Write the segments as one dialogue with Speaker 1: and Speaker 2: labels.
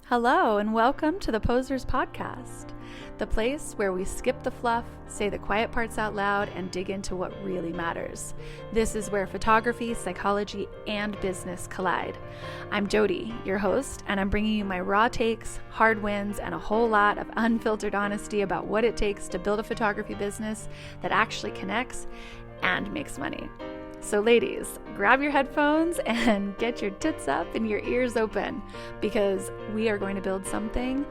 Speaker 1: Hello and welcome to the Posers Podcast, the place where we skip the fluff, say the quiet parts out loud, and dig into what really matters. This is where photography, psychology, and business collide. I'm Jody, your host, and I'm bringing you my raw takes, hard wins, and a whole lot of unfiltered honesty about what it takes to build a photography business that actually connects and makes money. So ladies, grab your headphones and get your tits up and your ears open because we are going to build something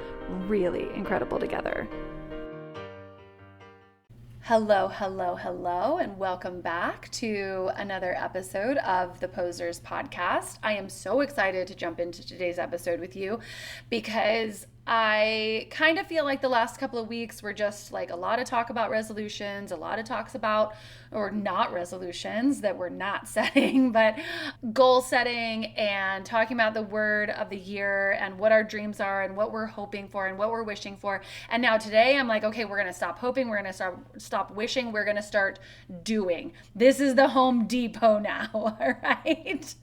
Speaker 1: really incredible together. Hello, and welcome back to another episode of the Posers Podcast. I am so excited to jump into today's episode with you because I kind of feel like the last couple of weeks were just like a lot of talk about resolutions, a lot of talks about, or not resolutions that we're not setting, but goal setting and talking about the word of the year and what our dreams are and what we're hoping for and what we're wishing for. And now today I'm like, okay, we're going to stop hoping. We're going to stop wishing. We're going to start doing. This is the Home Depot now, all right?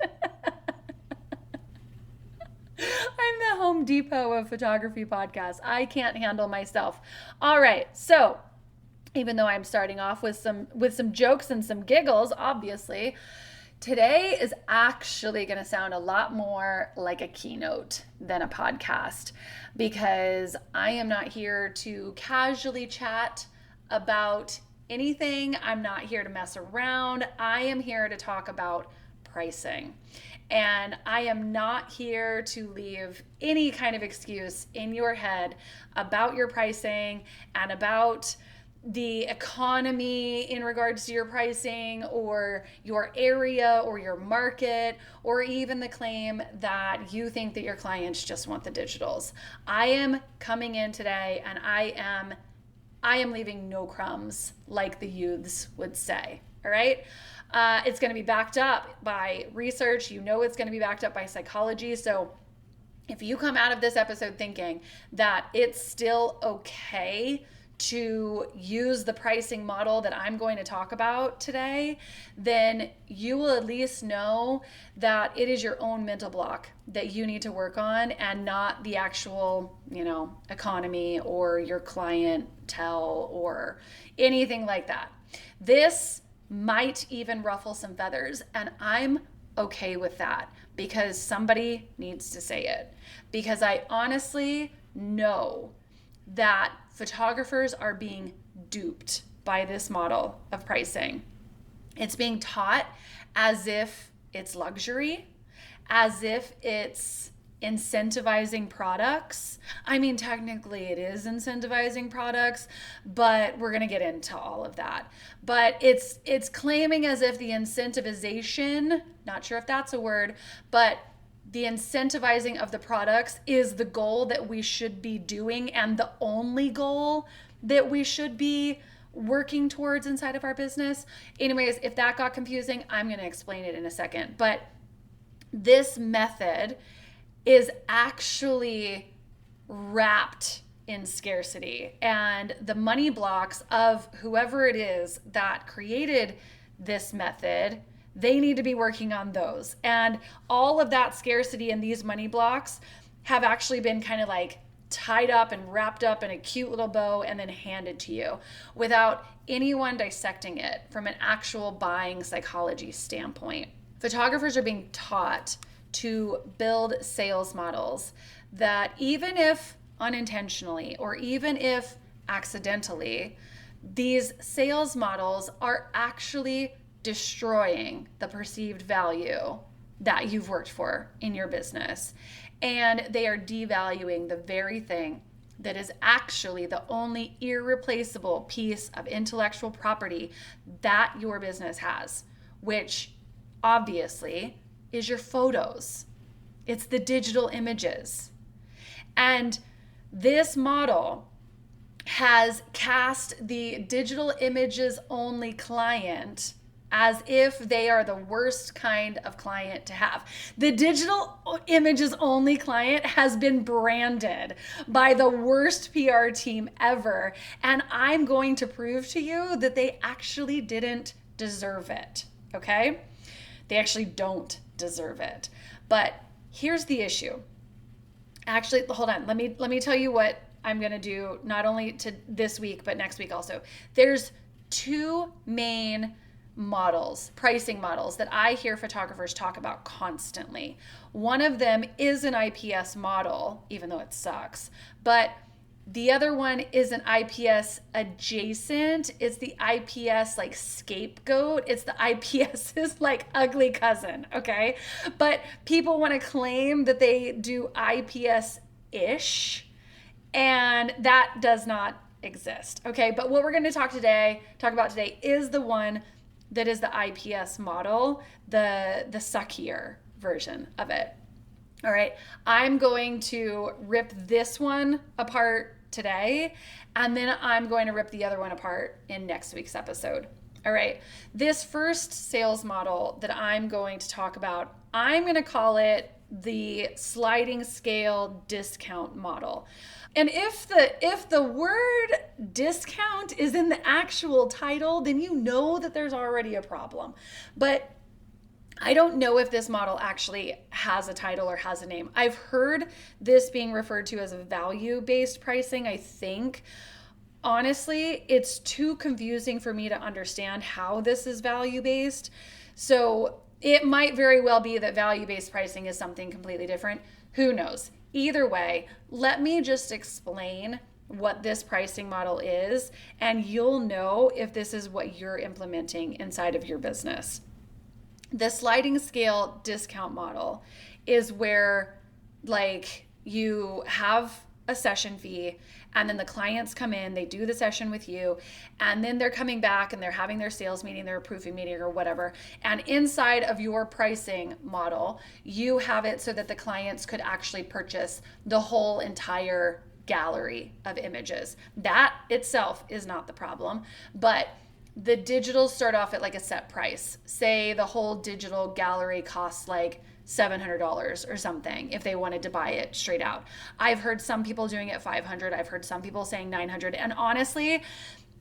Speaker 1: I'm the Home Depot of photography podcasts. I can't handle myself. All right. So even though I'm starting off with some jokes and some giggles, obviously, today is actually going to sound a lot more like a keynote than a podcast because I am not here to casually chat about anything. I'm not here to mess around. I am here to talk about pricing. And I am not here to leave any kind of excuse in your head about your pricing and about the economy in regards to your pricing or your area or your market, or even the claim that you think that your clients just want the digitals. I am coming in today and I am leaving no crumbs, like the youths would say. All right. It's going to be backed up by research. You know, it's going to be backed up by psychology. So if you come out of this episode thinking that it's still okay to use the pricing model that I'm going to talk about today, then you will at least know that it is your own mental block that you need to work on and not the actual, economy or your clientele or anything like that. This might even ruffle some feathers, and I'm okay with that because somebody needs to say it. Because I honestly know that photographers are being duped by this model of pricing. It's being taught as if it's luxury, as if it's incentivizing products. I mean, technically it is incentivizing products, but we're going to get into all of that. But it's claiming as if the incentivization, not sure if that's a word, but the incentivizing of the products is the goal that we should be doing and the only goal that we should be working towards inside of our business. Anyways, if that got confusing, I'm going to explain it in a second. But this method is actually wrapped in scarcity, and the money blocks of whoever it is that created this method, they need to be working on those. And all of that scarcity and these money blocks have actually been kind of like tied up and wrapped up in a cute little bow and then handed to you without anyone dissecting it from an actual buying psychology standpoint. Photographers are being taught to build sales models that, even if unintentionally or even if accidentally, these sales models are actually destroying the perceived value that you've worked for in your business. And they are devaluing the very thing that is actually the only irreplaceable piece of intellectual property that your business has, which obviously is your photos. It's the digital images. And this model has cast the digital images only client as if they are the worst kind of client to have. The digital images only client has been branded by the worst PR team ever. And I'm going to prove to you that they actually didn't deserve it. Okay? They actually don't deserve it. But here's the issue. Actually, hold on. Let me tell you what I'm going to do, not only to this week but next week also. There's two main pricing models that I hear photographers talk about constantly. One of them is an IPS model, even though it sucks, but the other one is an IPS adjacent. It's the IPS like scapegoat. It's the IPS's like ugly cousin, okay? But people want to claim that they do IPS-ish, and that does not exist, okay? But what we're going to talk about today is the one that is the IPS model, the suckier version of it. All right, I'm going to rip this one apart today, and then I'm going to rip the other one apart in next week's episode. All right, this first sales model that I'm going to talk about, I'm going to call it the sliding scale discount model. And if the word discount is in the actual title, then you know that there's already a problem. But I don't know if this model actually has a title or has a name. I've heard this being referred to as a value-based pricing, I think. Honestly, it's too confusing for me to understand how this is value-based. So it might very well be that value-based pricing is something completely different. Who knows? Either way, let me just explain what this pricing model is, and you'll know if this is what you're implementing inside of your business. The sliding scale discount model is where like you have a session fee, and then the clients come in, they do the session with you, and then they're coming back and they're having their sales meeting, their proofing meeting or whatever. And inside of your pricing model, you have it so that the clients could actually purchase the whole entire gallery of images. That itself is not the problem, but the digitals start off at like a set price. Say the whole digital gallery costs like $700 or something if they wanted to buy it straight out. I've heard some people doing it $500. I've heard some people saying $900. And honestly,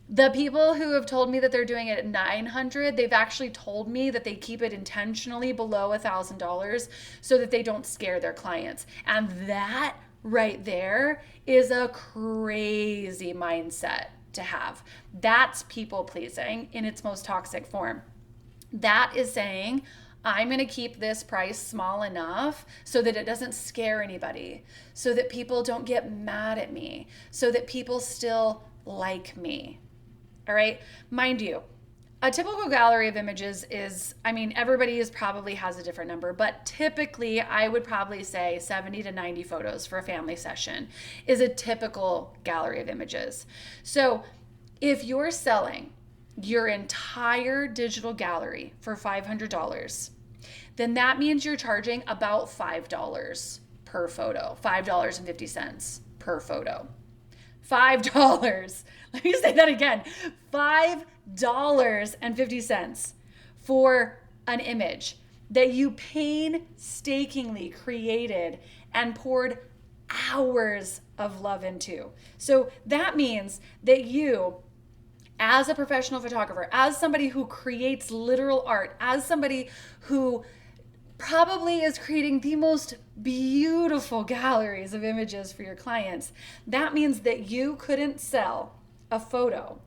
Speaker 1: the people who have told me that they're doing it at $900, they've actually told me that they keep it intentionally below $1,000 so that they don't scare their clients. And that right there is a crazy mindset to have. That's people pleasing in its most toxic form. That is saying, I'm going to keep this price small enough so that it doesn't scare anybody, so that people don't get mad at me, so that people still like me. All right. Mind you, a typical gallery of images is, everybody probably has a different number, but typically I would probably say 70 to 90 photos for a family session is a typical gallery of images. So if you're selling your entire digital gallery for $500, then that means you're charging about $5 per photo, $5.50 per photo. $5. Let me say that again. $5.50 for an image that you painstakingly created and poured hours of love into. So that means that you, as a professional photographer, as somebody who creates literal art, as somebody who probably is creating the most beautiful galleries of images for your clients, that means that you couldn't sell a photo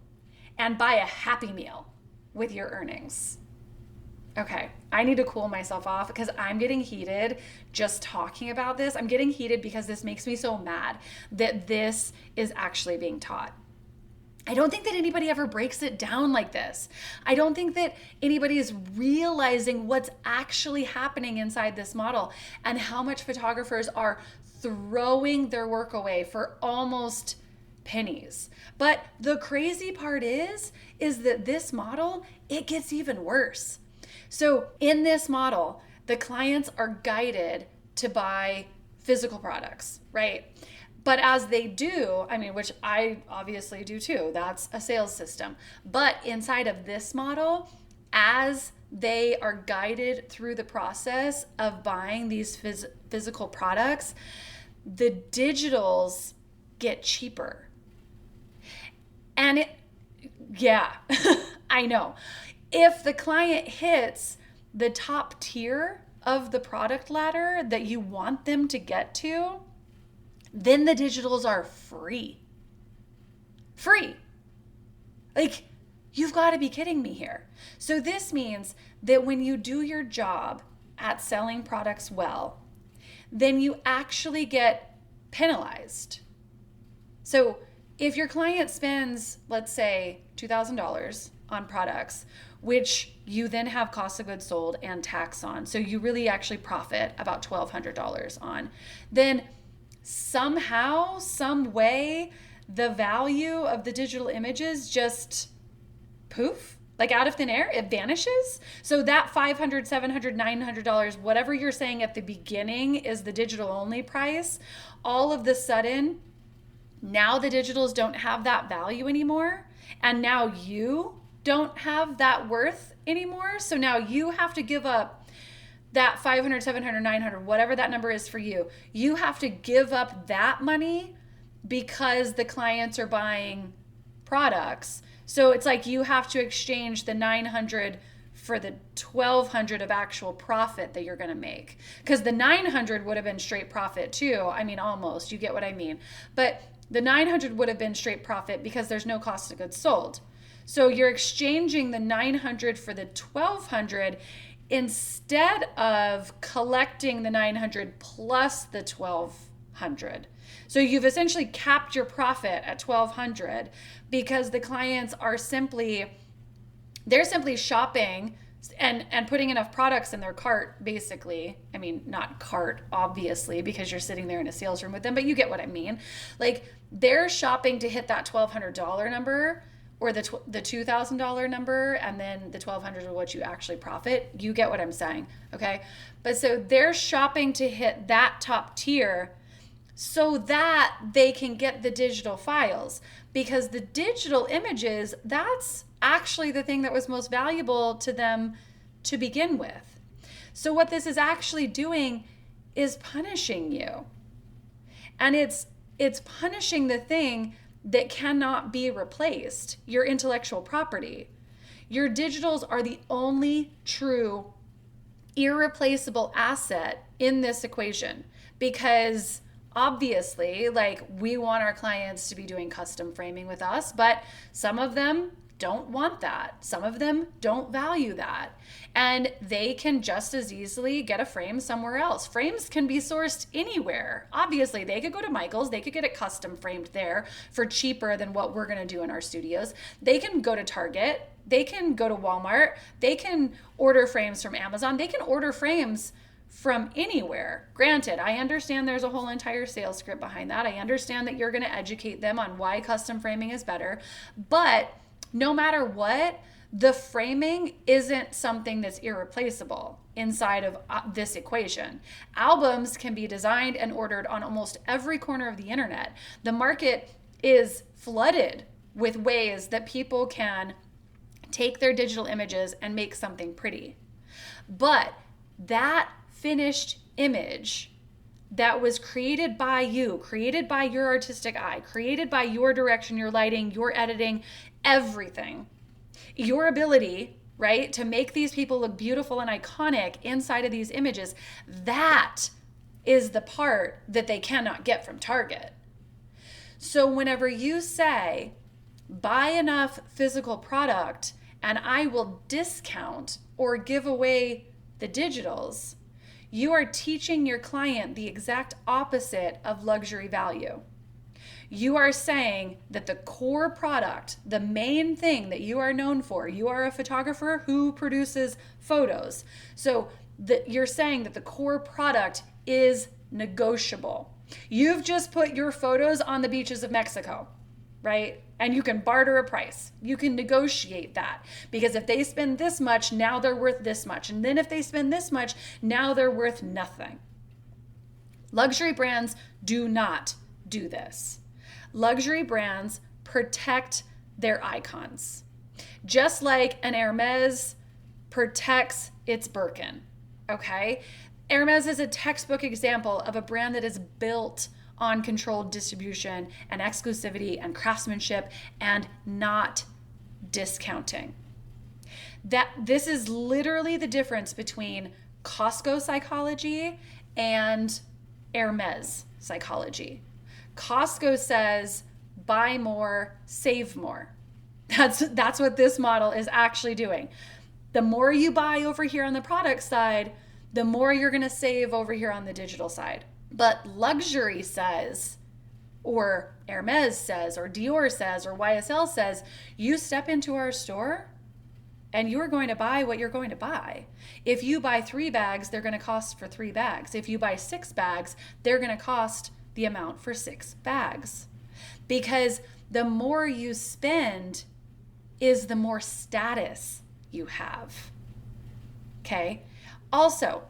Speaker 1: and buy a Happy Meal with your earnings. Okay, I need to cool myself off because I'm getting heated just talking about this. I'm getting heated because this makes me so mad that this is actually being taught. I don't think that anybody ever breaks it down like this. I don't think that anybody is realizing what's actually happening inside this model and how much photographers are throwing their work away for almost pennies. But the crazy part is that this model, it gets even worse. So in this model, the clients are guided to buy physical products, right? But as they do, which I obviously do too, that's a sales system. But inside of this model, as they are guided through the process of buying these physical products, the digitals get cheaper. And I know. If the client hits the top tier of the product ladder that you want them to get to, then the digitals are free. Free. Like, you've got to be kidding me here. So this means that when you do your job at selling products well, then you actually get penalized. So if your client spends, let's say, $2,000 on products, which you then have cost of goods sold and tax on, so you really actually profit about $1,200 on, then somehow, some way, the value of the digital images just poof, like out of thin air, it vanishes. So that $500, $700, $900, whatever you're saying at the beginning is the digital only price, all of the sudden, now the digitals don't have that value anymore. And now you don't have that worth anymore. So now you have to give up that $500, $700, $900, whatever that number is for you. You have to give up that money because the clients are buying products. So it's like you have to exchange the $900 for the $1,200 of actual profit that you're going to make. Because the $900 would have been straight profit too. I mean, almost. You get what I mean. But the $900 would have been straight profit because there's no cost of goods sold. So you're exchanging the $900 for the $1,200 instead of collecting the $900 plus the $1,200. So you've essentially capped your profit at $1,200 because the clients are simply shopping and putting enough products in their cart, basically. I mean, not cart, obviously, because you're sitting there in a sales room with them, but you get what I mean. Like, they're shopping to hit that $1,200 number or the $2,000 number, and then the $1,200 is what you actually profit. You get what I'm saying, okay? But so they're shopping to hit that top tier so that they can get the digital files, because the digital images, that's actually the thing that was most valuable to them to begin with. So what this is actually doing is punishing you. And it's punishing the thing that cannot be replaced, your intellectual property. Your digitals are the only true irreplaceable asset in this equation, because obviously, like, we want our clients to be doing custom framing with us, but some of them don't want that. Some of them don't value that. And they can just as easily get a frame somewhere else. Frames can be sourced anywhere. Obviously, they could go to Michael's. They could get it custom framed there for cheaper than what we're going to do in our studios. They can go to Target. They can go to Walmart. They can order frames from Amazon. They can order frames from anywhere. Granted, I understand there's a whole entire sales script behind that. I understand that you're going to educate them on why custom framing is better. But no matter what, the framing isn't something that's irreplaceable inside of this equation. Albums can be designed and ordered on almost every corner of the internet. The market is flooded with ways that people can take their digital images and make something pretty. But that finished image that was created by you, created by your artistic eye, created by your direction, your lighting, your editing, everything, your ability, right, to make these people look beautiful and iconic inside of these images, that is the part that they cannot get from Target. So whenever you say, buy enough physical product and I will discount or give away the digitals, you are teaching your client the exact opposite of luxury value. You are saying that the core product, the main thing that you are known for, you are a photographer who produces photos. So you're saying that the core product is negotiable. You've just put your photos on the beaches of Mexico, right? And you can barter a price. You can negotiate that, because if they spend this much, now they're worth this much. And then if they spend this much, now they're worth nothing. Luxury brands do not do this. Luxury brands protect their icons. Just like an Hermès protects its Birkin, okay? Hermès is a textbook example of a brand that is built on controlled distribution and exclusivity and craftsmanship and not discounting. This is literally the difference between Costco psychology and Hermès psychology. Costco says buy more, save more. That's what this model is actually doing. The more you buy over here on the product side, the more you're going to save over here on the digital side. But luxury says, or Hermès says, or Dior says, or YSL says, you step into our store and you're going to buy what you're going to buy. If you buy 3 bags, they're going to cost for 3 bags. If you buy 6 bags, they're going to cost the amount for 6 bags. Because the more you spend is the more status you have. Okay? Also,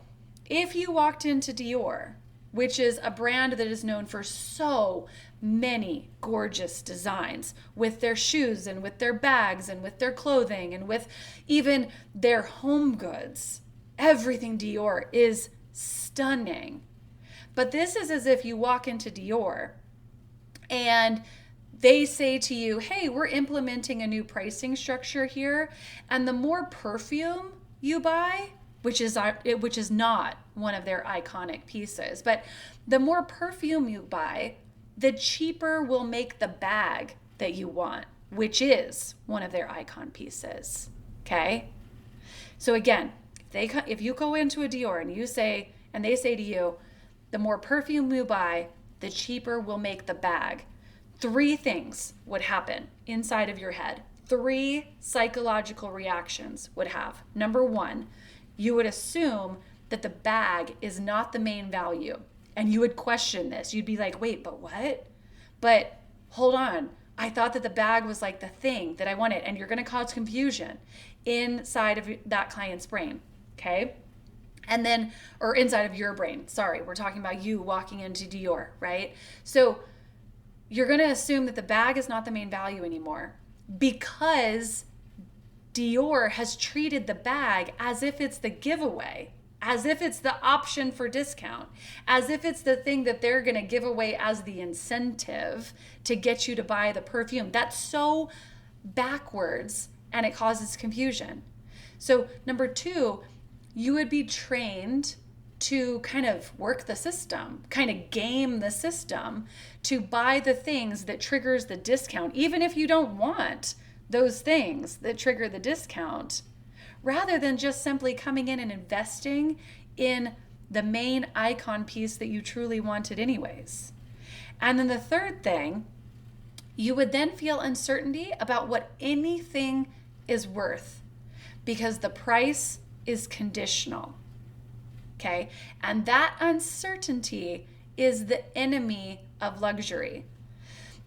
Speaker 1: if you walked into Dior, which is a brand that is known for so many gorgeous designs with their shoes and with their bags and with their clothing and with even their home goods, everything Dior is stunning. But this is as if you walk into Dior and they say to you, hey, we're implementing a new pricing structure here. And the more perfume you buy, which is not one of their iconic pieces, but the more perfume you buy, the cheaper will make the bag that you want, which is one of their icon pieces. Okay? So again, if you go into a Dior and they say to you, the more perfume you buy, the cheaper will make the bag. 3 things would happen inside of your head. 3 psychological reactions would have. Number 1, you would assume that the bag is not the main value. And you would question this. You'd be like, wait, but what? But hold on. I thought that the bag was like the thing that I wanted. And you're going to cause confusion inside of that client's brain. Okay? And then, or inside of your brain. Sorry, we're talking about you walking into Dior, right? So you're going to assume that the bag is not the main value anymore because Dior has treated the bag as if it's the giveaway, as if it's the option for discount, as if it's the thing that they're going to give away as the incentive to get you to buy the perfume. That's so backwards and it causes confusion. So number 2, you would be trained to kind of work the system, kind of game the system to buy the things that triggers the discount, even if you don't want those things that trigger the discount, rather than just simply coming in and investing in the main icon piece that you truly wanted anyways. And then the third thing, you would then feel uncertainty about what anything is worth because the price is conditional. Okay? And that uncertainty is the enemy of luxury.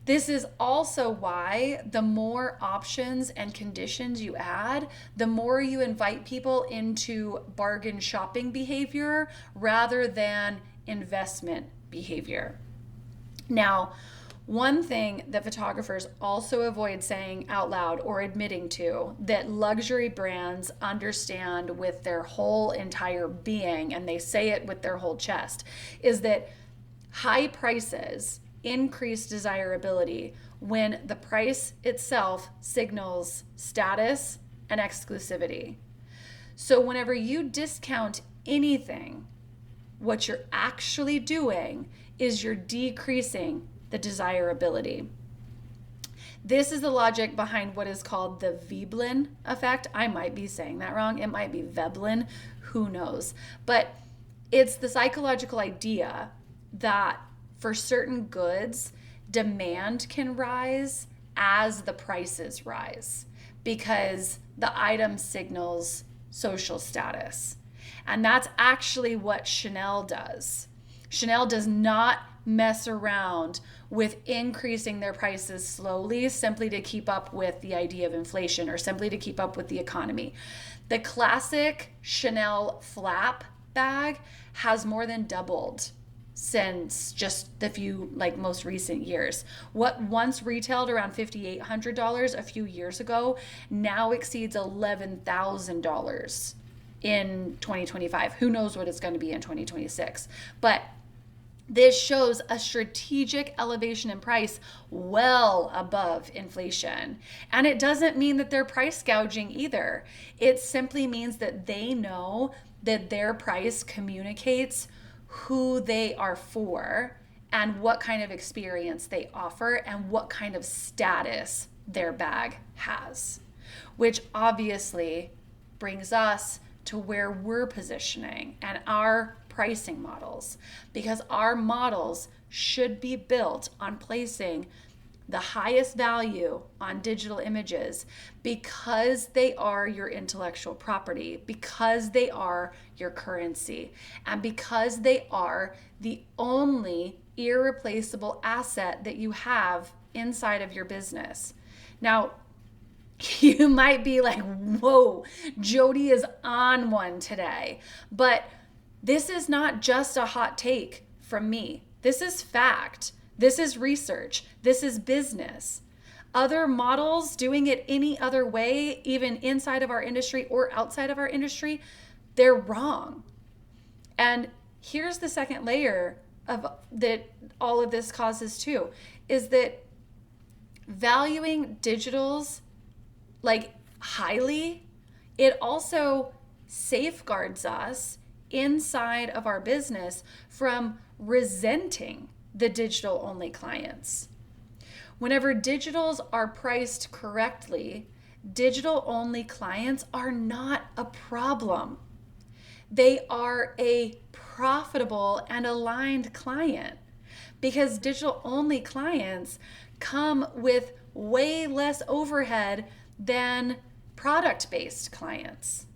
Speaker 1: This is also why the more options and conditions you add, the more you invite people into bargain shopping behavior rather than investment behavior. Now, one thing that photographers also avoid saying out loud or admitting to that luxury brands understand with their whole entire being, and they say it with their whole chest, is that high prices increase desirability when the price itself signals status and exclusivity. So whenever you discount anything, what you're actually doing is you're decreasing the desirability. This is the logic behind what is called the Veblen effect. I might be saying that wrong. It might be Veblen. Who knows? But it's the psychological idea that for certain goods, demand can rise as the prices rise because the item signals social status. And that's actually what Chanel does. Chanel does not mess around with increasing their prices slowly simply to keep up with the idea of inflation or simply to keep up with the economy. The classic Chanel flap bag has more than doubled since just the few most recent years. What once retailed around $5,800 a few years ago now exceeds $11,000 in 2025. Who knows what it's going to be in 2026. But this shows a strategic elevation in price well above inflation. And it doesn't mean that they're price gouging either. It simply means that they know that their price communicates who they are for and what kind of experience they offer and what kind of status their bag has, which obviously brings us to where we're positioning and our pricing models, because our models should be built on placing the highest value on digital images because they are your intellectual property, because they are your currency, and because they are the only irreplaceable asset that you have inside of your business. Now, you might be like, whoa, Jody is on one today. But this is not just a hot take from me. This is fact. This is research. This is business. Other models doing it any other way, even inside of our industry or outside of our industry, they're wrong. And here's the second layer of that all of this causes too, is that valuing digitals like highly, it also safeguards us inside of our business from resenting the digital only clients. Whenever digitals are priced correctly, digital only clients are not a problem. They are a profitable and aligned client because digital only clients come with way less overhead than product-based clients.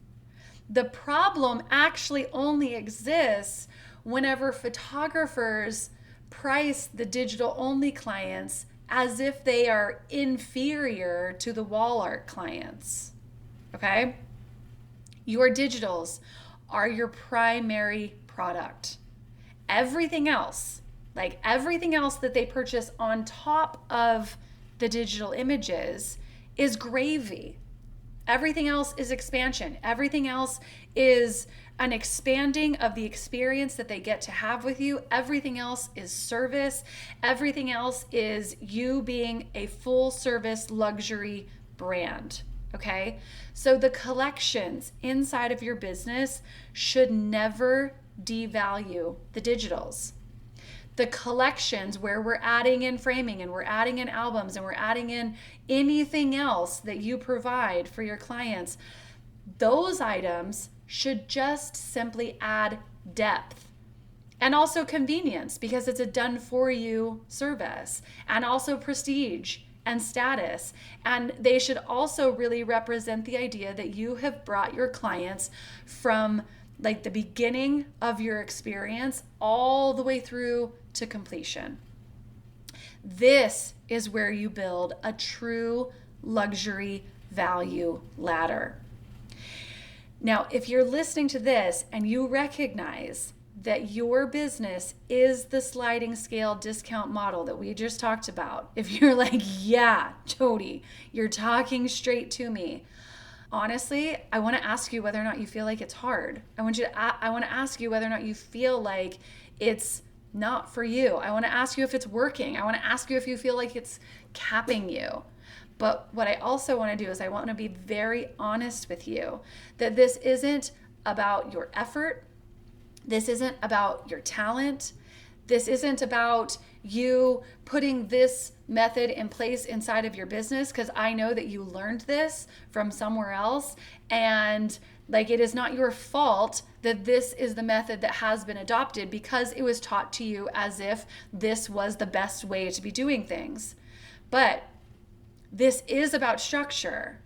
Speaker 1: The problem actually only exists whenever photographers price the digital only clients as if they are inferior to the wall art clients. Okay? Your digitals are your primary product. Everything else, like everything else that they purchase on top of the digital images, is gravy. Everything else is expansion. Everything else is an expanding of the experience that they get to have with you. Everything else is service. Everything else is you being a full service luxury brand. Okay? So the collections inside of your business should never devalue the digitals. The collections where we're adding in framing and we're adding in albums and we're adding in anything else that you provide for your clients, those items should just simply add depth and also convenience because it's a done for you service, and also prestige and status. And they should also really represent the idea that you have brought your clients from like the beginning of your experience all the way through to completion. This is where you build a true luxury value ladder. Now, if you're listening to this and you recognize that your business is the sliding scale discount model that we just talked about, if you're like, yeah, Jody, you're talking straight to me, honestly, I want to ask you whether or not you feel like it's hard. I want to ask you whether or not you feel like it's not for you. I want to ask you if it's working. I want to ask you if you feel like it's capping you. But what I also want to do is I want to be very honest with you that this isn't about your effort. This isn't about your talent. This isn't about you putting this method in place inside of your business, because I know that you learned this from somewhere else, and like it is not your fault that this is the method that has been adopted because it was taught to you as if this was the best way to be doing things. But this is about structure.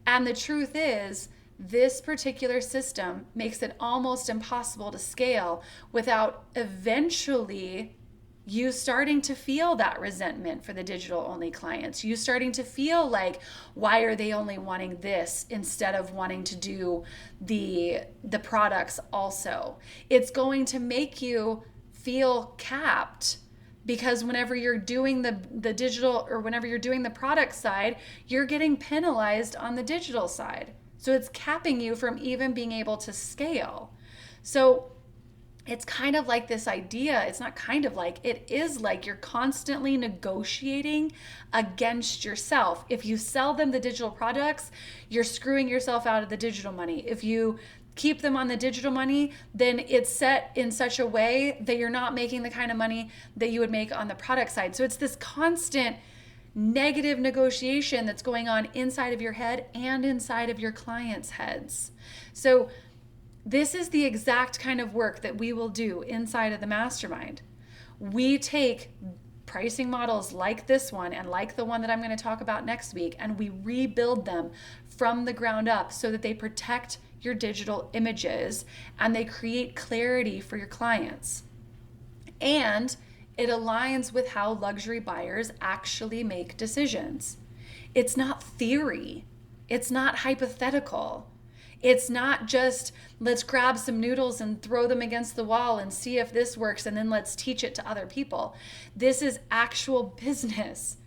Speaker 1: And the truth is, this particular system makes it almost impossible to scale without eventually you starting to feel that resentment for the digital only clients. You starting to feel like, why are they only wanting this instead of wanting to do the products also? It's going to make you feel capped, because whenever you're doing the digital, or whenever you're doing the product side, you're getting penalized on the digital side. So it's capping you from even being able to scale. So it's kind of like this idea, it's not kind of like, it is like you're constantly negotiating against yourself. If you sell them the digital products, you're screwing yourself out of the digital money. If you keep them on the digital money, then it's set in such a way that you're not making the kind of money that you would make on the product side. So it's this constant negative negotiation that's going on inside of your head and inside of your clients' heads. So this is the exact kind of work that we will do inside of the mastermind. We take pricing models like this one and like the one that I'm going to talk about next week, and we rebuild them from the ground up so that they protect your digital images and they create clarity for your clients. And it aligns with how luxury buyers actually make decisions. It's not theory. It's not hypothetical. It's not just, let's grab some noodles and throw them against the wall and see if this works, and then let's teach it to other people. This is actual business.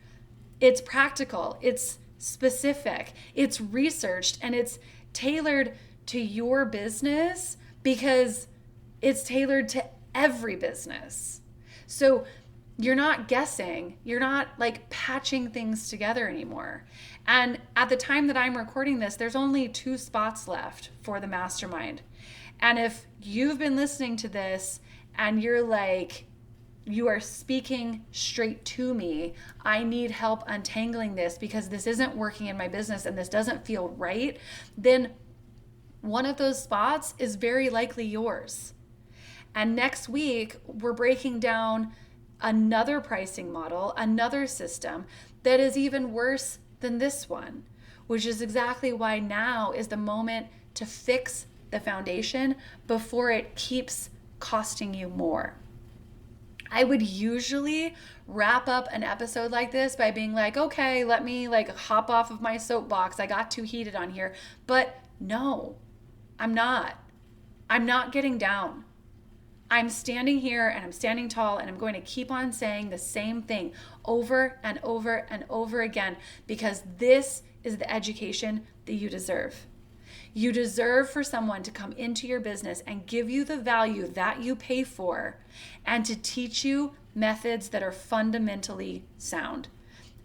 Speaker 1: It's practical. It's specific. It's researched, and it's tailored to your business because it's tailored to every business. So you're not guessing. You're not like patching things together anymore. And at the time that I'm recording this, there's only 2 spots left for the mastermind. And if you've been listening to this and you're like, you are speaking straight to me, I need help untangling this because this isn't working in my business and this doesn't feel right, then one of those spots is very likely yours. And next week, we're breaking down another pricing model, another system that is even worse than this one, which is exactly why now is the moment to fix the foundation before it keeps costing you more. I would usually wrap up an episode like this by being like, okay, let me like hop off of my soapbox. I got too heated on here. But no, I'm not. I'm not getting down. I'm standing here and I'm standing tall and I'm going to keep on saying the same thing over and over and over again because this is the education that you deserve. You deserve for someone to come into your business and give you the value that you pay for and to teach you methods that are fundamentally sound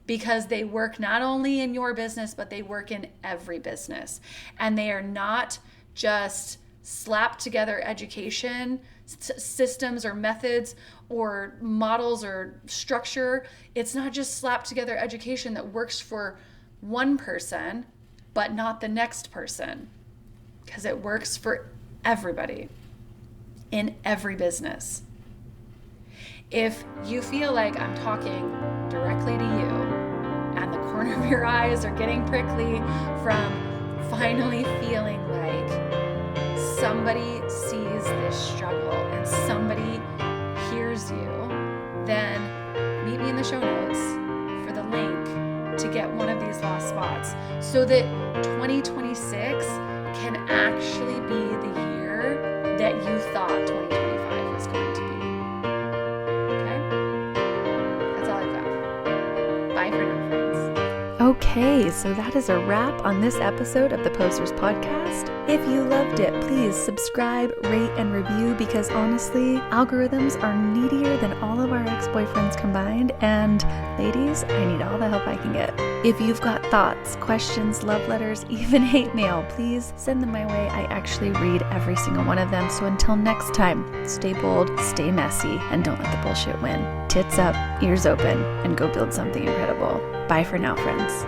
Speaker 1: because they work not only in your business, but they work in every business. And they are not just slapped together education systems or methods or models or structure. It's not just slapped together education that works for one person, but not the next person, because it works for everybody in every business. If you feel like I'm talking directly to you and the corner of your eyes are getting prickly from finally feeling like somebody sees this struggle and somebody hears you, then meet me in the show notes for the link to get one of these lost spots so that 2026 can actually be the year that you thought 2025 was going to be. Okay? That's all I've got. Bye for now, friends.
Speaker 2: Okay, so that is a wrap on this episode of the Posers Podcast. If you loved it, please subscribe, rate, and review because honestly, algorithms are needier than all of our ex-boyfriends combined, and ladies, I need all the help I can get. If you've got thoughts, questions, love letters, even hate mail, please send them my way. I actually read every single one of them. So until next time, stay bold, stay messy, and don't let the bullshit win. Tits up, ears open, and go build something incredible. Bye for now, friends.